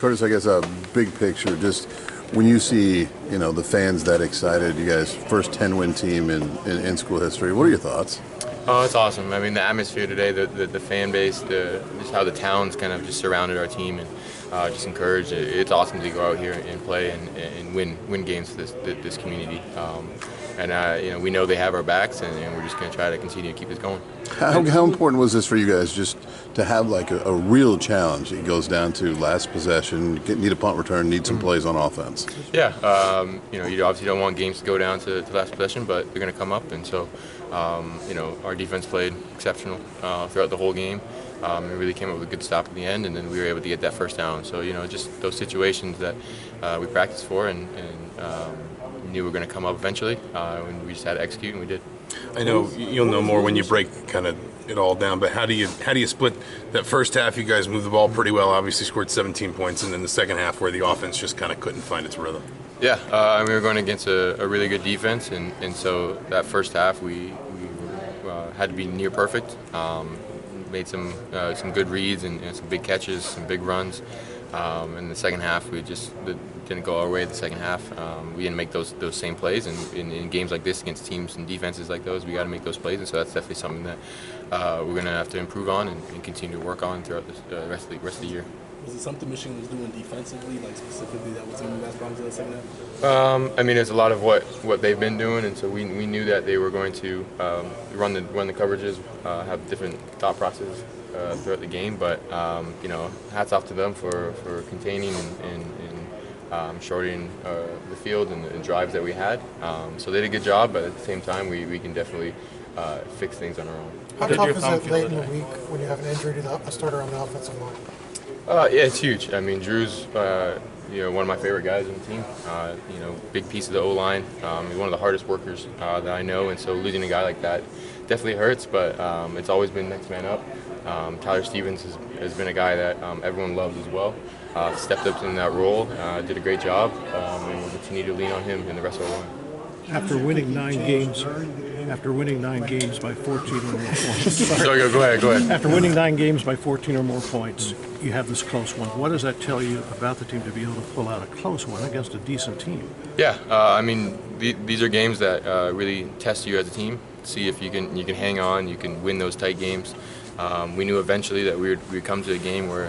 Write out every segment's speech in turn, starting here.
Curtis, I guess a big picture, just when you see, the fans that excited, you guys first 10-win team in school history, what are your thoughts? Oh, it's awesome. I mean, the atmosphere today, the fan base, just how the town's kind of just surrounded our team and just encouraged it. It's awesome to go out here and play and win games for this community. And we know they have our backs, and we're just going to try to continue to keep this going. How important was this for you guys, just to have like a real challenge? It goes down to last possession, need a punt return, need some plays on offense. Yeah, you obviously don't want games to go down to last possession, but they're going to come up, and so our defense played exceptional throughout the whole game. It really came up with a good stop at the end, and then we were able to get that first down. So just those situations that we practiced for and knew were going to come up eventually, and we just had to execute, and we did. I know you'll know more when you break kind of it all down, but how do you split that first half? You guys moved the ball pretty well, obviously scored 17 points, and then the second half where the offense just kind of couldn't find its rhythm. Yeah, we were going against a really good defense, and so that first half we had to be near perfect. Made some good reads and some big catches, some big runs. In the second half, we just didn't go our way. The second half, we didn't make those same plays. And in games like this, against teams and defenses like those, we got to make those plays. And so that's definitely something that we're going to have to improve on and continue to work on throughout the rest of the year. Was it something Michigan was doing defensively, like specifically that was some of the best problems in the second half? I mean, it's a lot of what they've been doing, and so we knew that they were going to run the coverages, have different thought processes throughout the game. But hats off to them for containing and shortening the field and the drives that we had. So they did a good job, but at the same time, we can definitely fix things on our own. How tough is it late in the week when you have an injury to a starter on the offensive line? Yeah, it's huge. I mean, Drew's one of my favorite guys on the team. Big piece of the O-line. He's one of the hardest workers that I know, and so losing a guy like that definitely hurts. But it's always been next man up. Tyler Stevens has been a guy that everyone loves as well. Stepped up in that role, did a great job, and we'll continue to lean on him and the rest of our line. After winning 9 games by 14 or more points. Go ahead. After winning 9 games by 14 or more points, you have this close one. What does that tell you about the team to be able to pull out a close one against a decent team? Yeah, I mean, these are games that really test you as a team. See if you can hang on, you can win those tight games. We knew eventually that we'd come to a game where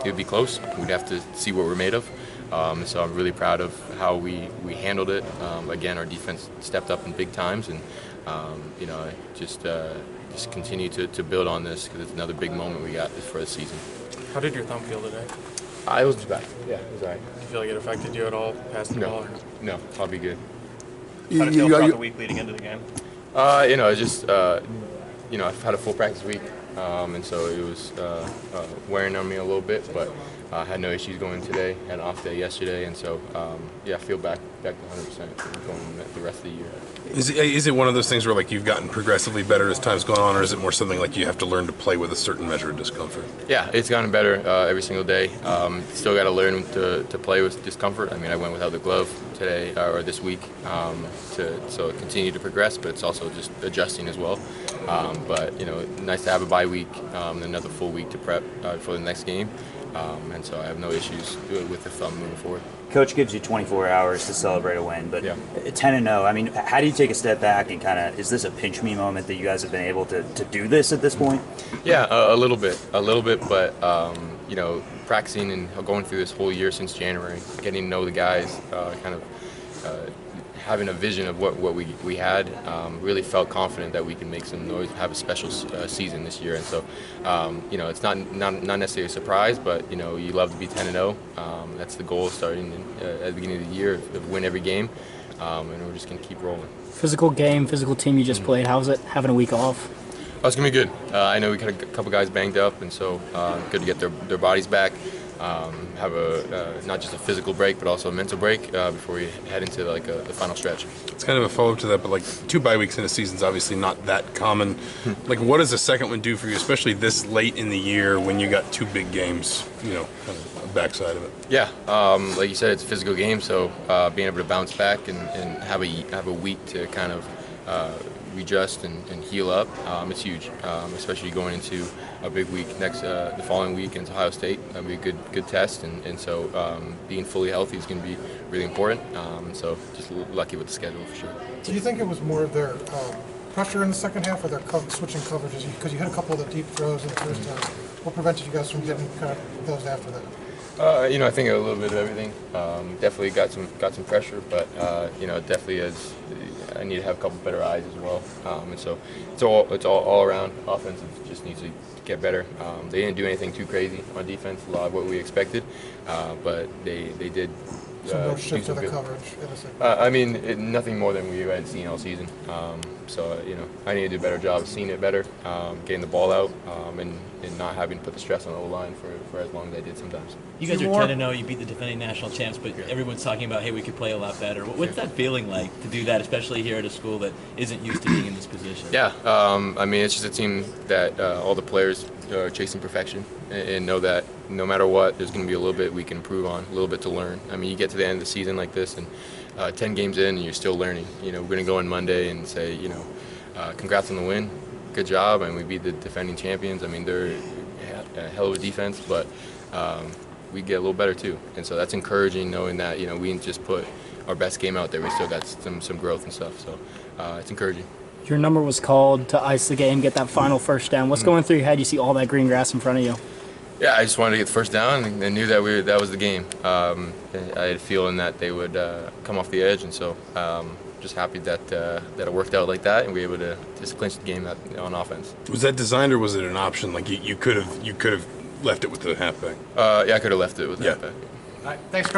it would be close. We'd have to see what we're made of. So I'm really proud of how we handled it. Again, our defense stepped up in big times, and just continue to build on this because it's another big moment we got for the season. How did your thumb feel today? It wasn't too bad. Yeah, it was all right. Do you feel like it affected you at all past the ball? No, I'll be good. How did it feel throughout the week leading into the game? I've had a full practice week, and so it was wearing on me a little bit, but I had no issues going today. Had an off day yesterday, and so I feel back to 100% going the rest of the year. Is it one of those things where like you've gotten progressively better as time's gone on, or is it more something like you have to learn to play with a certain measure of discomfort? Yeah, it's gotten better every single day. Still got to learn to play with discomfort. I mean, I went without the glove today or this week, so continue to progress, but it's also just adjusting as well. But nice to have a bye week, another full week to prep for the next game, and so I have no issues with the thumb moving forward. Coach gives you 24 hours to celebrate a win, but yeah. 10-0, I mean, how do you take a step back and kind of, is this a pinch me moment that you guys have been able to do this at this point? Yeah, a little bit, but practicing and going through this whole year since January, getting to know the guys, having a vision of what we had, really felt confident that we can make some noise, have a special season this year. And so, it's not necessarily a surprise, but you love to be 10-0. That's the goal starting at the beginning of the year, of win every game, and we're just going to keep rolling. Physical team you just played. How was it having a week off? Oh, it's going to be good. I know we got a couple guys banged up, and so good to get their bodies back. Have not just a physical break, but also a mental break before we head into the final stretch. It's kind of a follow-up to that, but 2 bye weeks in a season is obviously not that common. What does the second one do for you, especially this late in the year when you got 2 big games, kind of the backside of it? Yeah, like you said, it's a physical game, so being able to bounce back and have a week to kind of readjust and heal up, it's huge, especially going into a big week the following week into Ohio State. That'll be a good test, and so being fully healthy is going to be really important. So just lucky with the schedule for sure. Do you think it was more of their pressure in the second half, or their switching coverages? Because you had a couple of the deep throws in the first half. What prevented you guys from getting kind of those after that? I think a little bit of everything. Definitely got some pressure, but definitely I need to have a couple better eyes as well. And so it's all around. Offensive just needs to get better. They didn't do anything too crazy on defense. A lot of what we expected, but they did. Some more shift to the coverage. Nothing more than we had seen all season. I need to do a better job of seeing it better, getting the ball out, and not having to put the stress on the O-line for as long as I did sometimes. You guys are 10-0. You beat the defending national champs, but everyone's talking about, hey, we could play a lot better. What's that feeling like to do that, especially here at a school that isn't used to being in this position? Yeah, it's just a team that all the players are chasing perfection and know that no matter what, there's going to be a little bit we can improve on, a little bit to learn. You get to the end of the season like this, and 10 games in, and you're still learning. We're going to go on Monday and say, congrats on the win, good job, and we beat the defending champions. They're a hell of a defense, but we get a little better too, and so that's encouraging, knowing that we didn't just put our best game out there. We still got some growth and stuff, so it's encouraging. Your number was called to ice the game, get that final first down. What's going through your head? You see all that green grass in front of you. Yeah, I just wanted to get the first down, and I knew that was the game. I had a feeling that they would come off the edge, and so just happy that it worked out like that, and we were able to just clinch the game on offense. Was that designed, or was it an option? Like you could have left it with the halfback? Yeah, I could have left it with the halfback. All right, thanks, Curtis.